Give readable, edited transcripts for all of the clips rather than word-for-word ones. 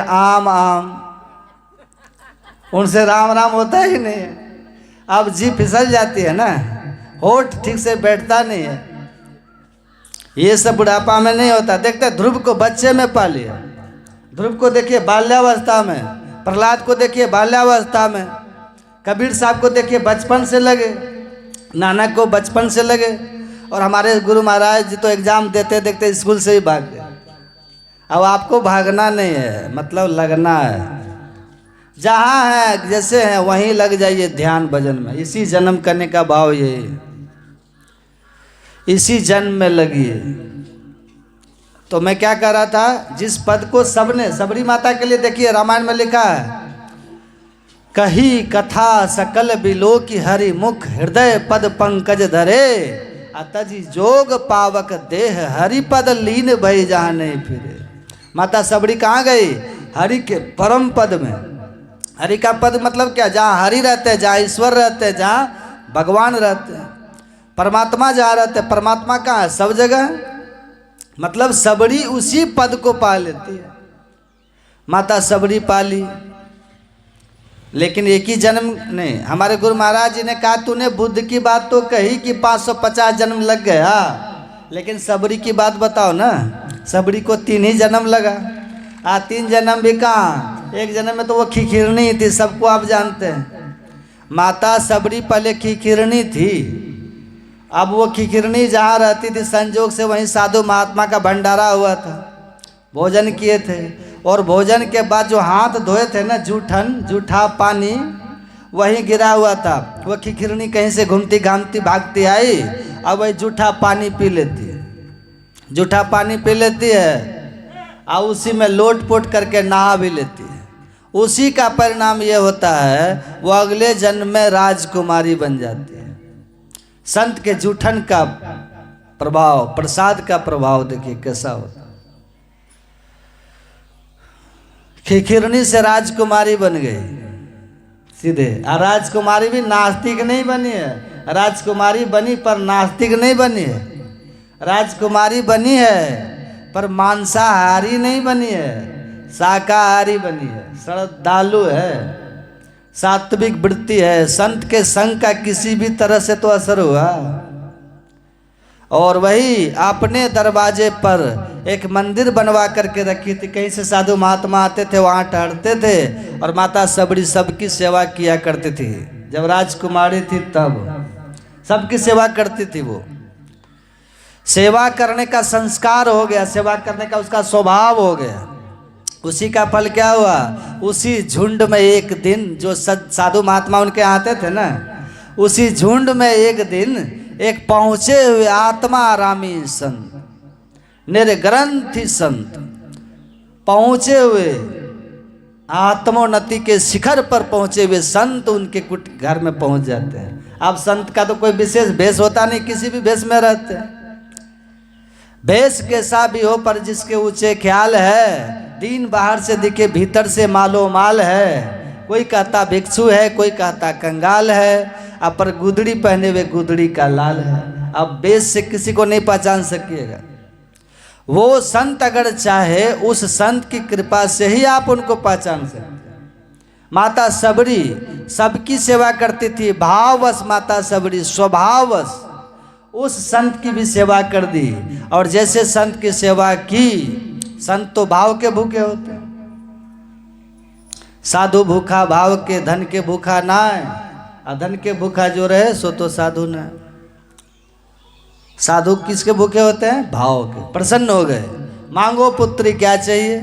आम आम, उनसे राम राम होता ही नहीं है। अब जीभ फिसल जाती है ना, होठ ठीक से बैठता नहीं है। ये सब बुढ़ापा में नहीं होता। देखते ध्रुव को बच्चे में पाली, ध्रुव को देखिए बाल्यावस्था में, प्रहलाद को देखिए बाल्यावस्था में, कबीर साहब को देखिए बचपन से लगे, नानक को बचपन से लगे, और हमारे गुरु महाराज जी तो एग्जाम देते देखते स्कूल से ही भाग गए। अब आपको भागना नहीं है, मतलब लगना है। जहाँ है जैसे हैं वहीं लग जाइए ध्यान भजन में। इसी जन्म करने का भाव ये, इसी जन्म में लगिए। तो मैं क्या कह रहा था, जिस पद को सबने, सबरी माता के लिए देखिए रामायण में लिखा है, कही कथा सकल बिलो की हरि मुख, हृदय पद पंकज धरे, अतजी जोग पावक देह, हरि पद लीन भई जहाँ नहीं फिरे। माता सबरी कहाँ गई? हरि के परम पद में। हरि का पद मतलब क्या? जहाँ हरि रहते हैं, जहाँ ईश्वर रहते हैं, जहाँ भगवान रहते हैं, परमात्मा जहाँ रहते हैं। परमात्मा कहाँ है? सब जगह। मतलब सबरी उसी पद को पा लेती है। माता सबरी पाली, लेकिन एक ही जन्म नहीं। हमारे गुरु महाराज जी ने कहा, तूने बुद्ध की बात तो कही कि 550 जन्म लग गया, लेकिन सबरी की बात बताओ ना। सबरी को 3 ही जन्म लगा। 3 जन्म भी कहाँ, एक जन्म में तो वो खिखिरनी थी, सबको आप जानते हैं। माता सबरी पहले खिखिरनी थी। अब वो खिखिरनी जहाँ रहती थी, संजोग से वहीं साधु महात्मा का भंडारा हुआ था, भोजन किए थे, और भोजन के बाद जो हाथ धोए थे ना, जूठा पानी वहीं गिरा हुआ था। वो खिखिरनी कहीं से घूमती घामती भागती आई, अब वही जूठा पानी पी लेती है, जूठा पानी पी लेती है, और उसी में लोट पोट करके नहा भी लेती है। उसी का परिणाम ये होता है, वो अगले जन्म में राजकुमारी बन जाती है। संत के जूठन का प्रभाव, प्रसाद का प्रभाव देखिए कैसा होता है। खिखिरनी से राजकुमारी बन गई सीधे। और राजकुमारी भी नास्तिक नहीं बनी है, राजकुमारी बनी पर नास्तिक नहीं बनी है। राजकुमारी बनी है पर मांसाहारी नहीं बनी है, शाकाहारी बनी है, श्रद्धालु है, सात्विक वृत्ति है। संत के संग का किसी भी तरह से तो असर हुआ। और वही अपने दरवाजे पर एक मंदिर बनवा करके रखी थी। कहीं से साधु महात्मा आते थे, वहाँ ठहरते थे, और माता सबरी सबकी सेवा किया करती थी। जब राजकुमारी थी तब सबकी सेवा करती थी। वो सेवा करने का संस्कार हो गया, सेवा करने का उसका स्वभाव हो गया। उसी का फल क्या हुआ? उसी झुंड में एक दिन जो साधु महात्मा उनके आते थे ना, उसी झुंड में एक दिन एक पहुँचे हुए आत्मा आरामी संत, निर्ग्रंथि संत, पहुँचे हुए आत्मोन्नति के शिखर पर पहुँचे हुए संत उनके कुट घर में पहुँच जाते हैं। अब संत का तो कोई विशेष भेष होता नहीं, किसी भी भेष में रहते हैं। भेष कैसा भी हो, पर जिसके ऊंचे ख्याल है, दीन बाहर से दिखे भीतर से मालो माल है। कोई कहता भिक्षु है, कोई कहता कंगाल है, अब पर गुदड़ी पहने हुए गुदड़ी का लाल है। अब भेष से किसी को नहीं पहचान सकिएगा। वो संत अगर चाहे, उस संत की कृपा से ही आप उनको पहचान सकते हैं। माता सबरी सबकी सेवा करती थी, भाववश माता सबरी स्वभाववश उस संत की भी सेवा कर दी। और जैसे संत की सेवा की, संत तो भाव के भूखे होते हैं। साधु भूखा भाव के, धन के भूखा ना है, और धन के भूखा जो रहे सो तो साधु ना। साधु किसके भूखे होते हैं? भाव के। प्रसन्न हो गए, मांगो पुत्री क्या चाहिए?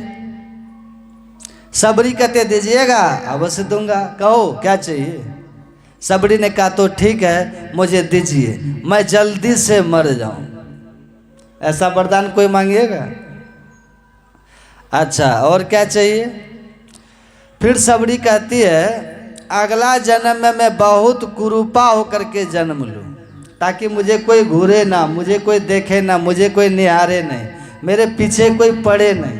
सबरी कहते दीजिएगा, अवश्य दूंगा, कहो क्या चाहिए? सबरी ने कहा तो ठीक है, मुझे दीजिए, मैं जल्दी से मर जाऊं। ऐसा वरदान कोई मांगिएगा? अच्छा, और क्या चाहिए? फिर सबरी कहती है, अगला जन्म में मैं बहुत कुरूपा होकर के जन्म लूं, ताकि मुझे कोई घूरे ना, मुझे कोई देखे ना, मुझे कोई निहारे नहीं, मेरे पीछे कोई पड़े नहीं।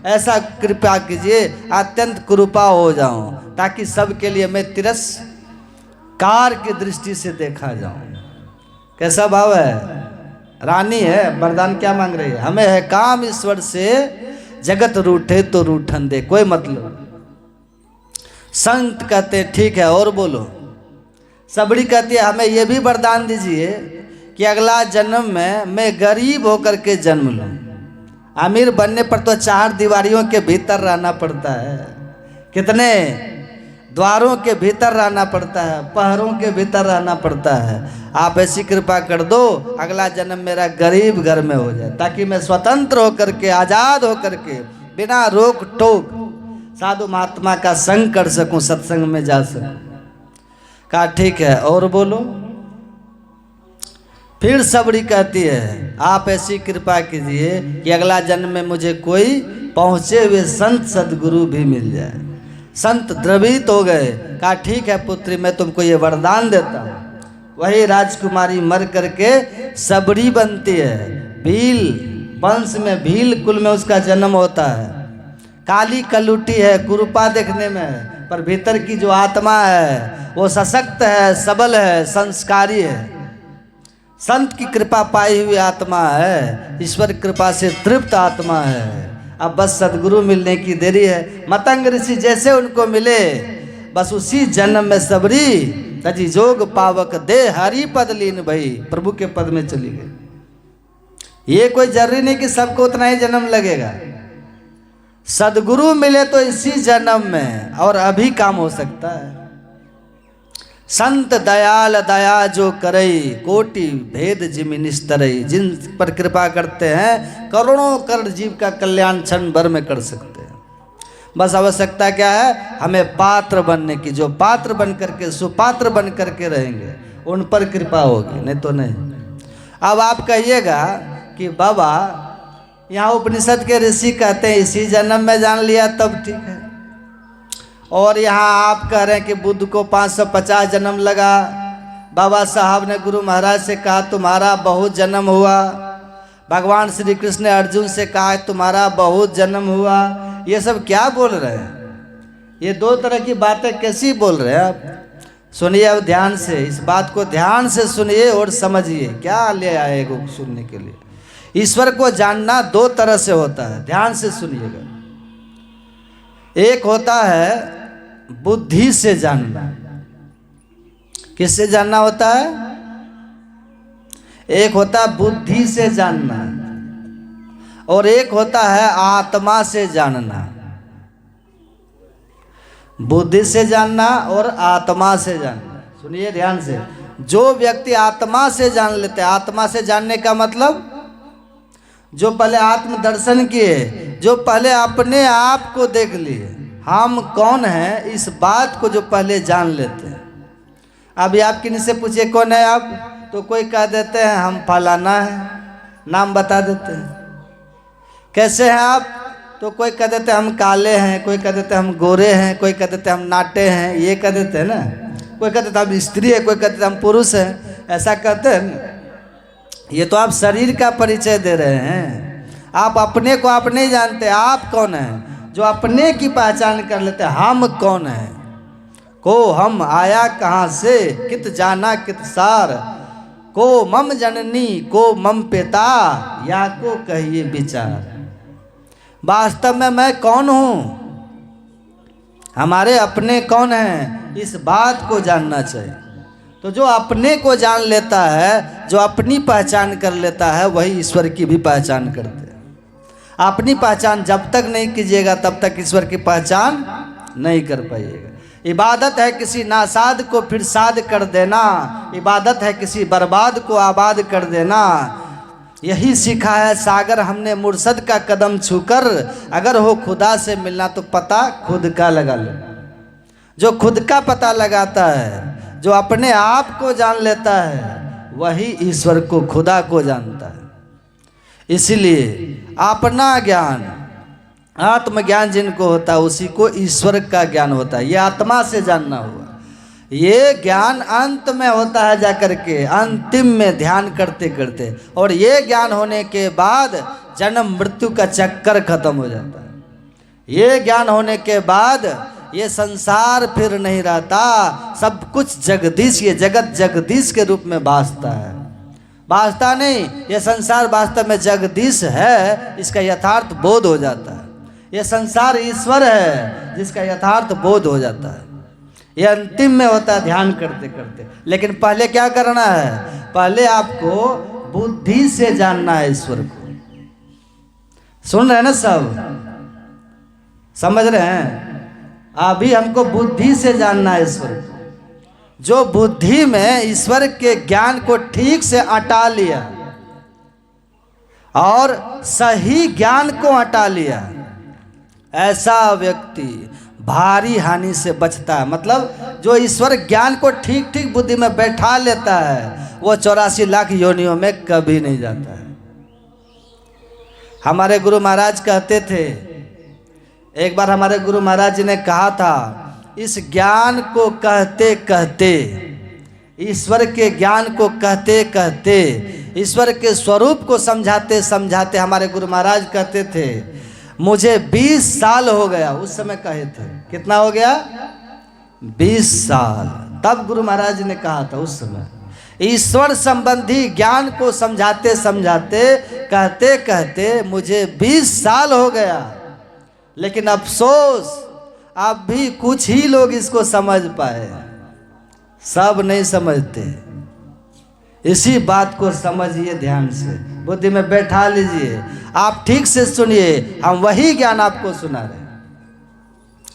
ऐसा कृपा कीजिए, अत्यंत कुरूपा हो जाऊं, ताकि सबके लिए मैं तिरस्कार की दृष्टि से देखा जाऊं। कैसा भाव है? रानी है, वरदान क्या मांग रही है? हमें है काम ईश्वर से जगत रूठे तो रूठन दे, कोई मतलब। संत कहते ठीक है और बोलो। सबड़ी कहती है हमें ये भी वरदान दीजिए कि अगला जन्म में मैं गरीब होकर के जन्म लूं। अमीर बनने पर तो 4 दीवारियों के भीतर रहना पड़ता है, कितने द्वारों के भीतर रहना पड़ता है, पहरों के भीतर रहना पड़ता है। आप ऐसी कृपा कर दो अगला जन्म मेरा गरीब घर में हो जाए, ताकि मैं स्वतंत्र होकर के, आज़ाद होकर के, बिना रोक टोक साधु महात्मा का संग कर सकूं, सत्संग में जा सकूं। कहा ठीक है और बोलो। फिर सबड़ी कहती है आप ऐसी कृपा कीजिए कि अगला जन्म में मुझे कोई पहुँचे हुए संत सदगुरु भी मिल जाए। संत द्रवित हो गए। कहा ठीक है पुत्री, मैं तुमको ये वरदान देता हूँ। वही राजकुमारी मर करके सबड़ी बनती है। भील वंश में, भील कुल में उसका जन्म होता है। काली कलुटी है, कुरूपा देखने में, पर भीतर की जो आत्मा है वो सशक्त है, सबल है, संस्कारी है। संत की कृपा पाई हुई आत्मा है, ईश्वर कृपा से तृप्त आत्मा है। अब बस सदगुरु मिलने की देरी है। मतंग ऋषि जैसे उनको मिले, बस उसी जन्म में सबरी तजी जोग पावक दे हरि पद लीन भई, प्रभु के पद में चली गई। ये कोई जरूरी नहीं कि सबको उतना ही जन्म लगेगा। सदगुरु मिले तो इसी जन्म में और अभी काम हो सकता है। संत दयाल दया जो करई, कोटि भेद जिमि निस्तरई। जिन पर कृपा करते हैं करोड़ों करोड़ जीव का कल्याण क्षण भर में कर सकते हैं। बस आवश्यकता क्या है, हमें पात्र बनने की। जो पात्र बन करके, सुपात्र बन करके रहेंगे उन पर कृपा होगी, नहीं तो नहीं। अब आप कहिएगा कि बाबा यहाँ उपनिषद के ऋषि कहते हैं इसी जन्म में जान लिया तब ठीक है, और यहाँ आप कह रहे हैं कि बुद्ध को 550 जन्म लगा। बाबा साहब ने गुरु महाराज से कहा तुम्हारा बहुत जन्म हुआ। भगवान श्री कृष्ण ने अर्जुन से कहा तुम्हारा बहुत जन्म हुआ। ये सब क्या बोल रहे हैं? ये 2 तरह की बातें कैसी बोल रहे हैं आप? सुनिए अब ध्यान से, इस बात को ध्यान से सुनिए और समझिए क्या ले आए को सुनने के लिए। ईश्वर को जानना 2 तरह से होता है, ध्यान से सुनिएगा। एक होता है बुद्धि से जानना। किससे जानना होता है? एक होता है बुद्धि से जानना और एक होता है आत्मा से जानना। बुद्धि से जानना और आत्मा से जानना। सुनिए ध्यान से। जो व्यक्ति आत्मा से जान लेते हैं, आत्मा से जानने का मतलब जो पहले आत्म दर्शन किए, जो पहले अपने आप को देख लिए, हम कौन हैं इस बात को जो पहले जान लेते हैं। अभी आप किन्हीं से पूछिए कौन है आप, तो कोई कह देते हैं हम फलाना है, नाम बता देते हैं। कैसे हैं आप, तो कोई कह देते हैं हम काले हैं, कोई कह देते हैं हम गोरे हैं, कोई कह देते हैं हम नाटे हैं, ये कह देते हैं ना। कोई कहते हैं हम स्त्री है, कोई कहते हैं हम पुरुष हैं, ऐसा कहते हैं। ये तो आप शरीर का परिचय दे रहे हैं। आप अपने को आप नहीं जानते आप कौन हैं। जो अपने की पहचान कर लेते हैं हम कौन हैं। को हम आया कहाँ से, कित जाना कित सार, को मम जननी को मम पिता, या को कहिए विचार। वास्तव में मैं कौन हूँ, हमारे अपने कौन हैं, इस बात को जानना चाहिए। तो जो अपने को जान लेता है, जो अपनी पहचान कर लेता है, वही ईश्वर की भी पहचान करते हैं। अपनी पहचान जब तक नहीं कीजिएगा तब तक ईश्वर की पहचान नहीं कर पाइएगा। इबादत है किसी नासाद को फिर साद कर देना, इबादत है किसी बर्बाद को आबाद कर देना। यही सीखा है सागर हमने मुर्शद का कदम छूकर, अगर हो खुदा से मिलना तो पता खुद का लगा ले। जो खुद का पता लगाता है, जो अपने आप को जान लेता है, वही ईश्वर को, खुदा को जानता है। इसलिए अपना ज्ञान, आत्मज्ञान जिनको होता है उसी को ईश्वर का ज्ञान होता है। ये आत्मा से जानना हुआ। ये ज्ञान अंत में होता है जाकर के, अंतिम में ध्यान करते करते, और ये ज्ञान होने के बाद जन्म मृत्यु का चक्कर खत्म हो जाता है। ये ज्ञान होने के बाद ये संसार फिर नहीं रहता, सब कुछ जगदीश, ये जगत जगदीश के रूप में भासता है। भासता नहीं, ये संसार वास्तव में जगदीश है, इसका यथार्थ बोध हो जाता है। ये संसार ईश्वर है जिसका यथार्थ बोध हो जाता है। ये अंतिम में होता है ध्यान करते करते। लेकिन पहले क्या करना है? पहले आपको बुद्धि से जानना है ईश्वर को। सुन रहे हैं ना सब? समझ रहे हैं? अभी हमको बुद्धि से जानना है ईश्वर को। जो बुद्धि में ईश्वर के ज्ञान को ठीक से अटा लिया और सही ज्ञान को हटा लिया, ऐसा व्यक्ति भारी हानि से बचता है। मतलब जो ईश्वर ज्ञान को ठीक ठीक बुद्धि में बैठा लेता है वो 84 लाख योनियों में कभी नहीं जाता है। हमारे गुरु महाराज कहते थे, एक बार हमारे गुरु महाराज जी ने कहा था, इस ज्ञान को कहते कहते, ईश्वर के ज्ञान को कहते कहते, ईश्वर के स्वरूप को समझाते समझाते हमारे गुरु महाराज कहते थे मुझे 20 साल हो गया। उस समय कहे थे कितना हो गया? 20 साल। तब गुरु महाराज ने कहा था उस समय, ईश्वर संबंधी ज्ञान को समझाते समझाते कहते कहते मुझे 20 साल हो गया, लेकिन अफसोस अब भी कुछ ही लोग इसको समझ पाए, सब नहीं समझते। इसी बात को समझिए, ध्यान से बुद्धि में बैठा लीजिए। आप ठीक से सुनिए, हम वही ज्ञान आपको सुना रहे हैं।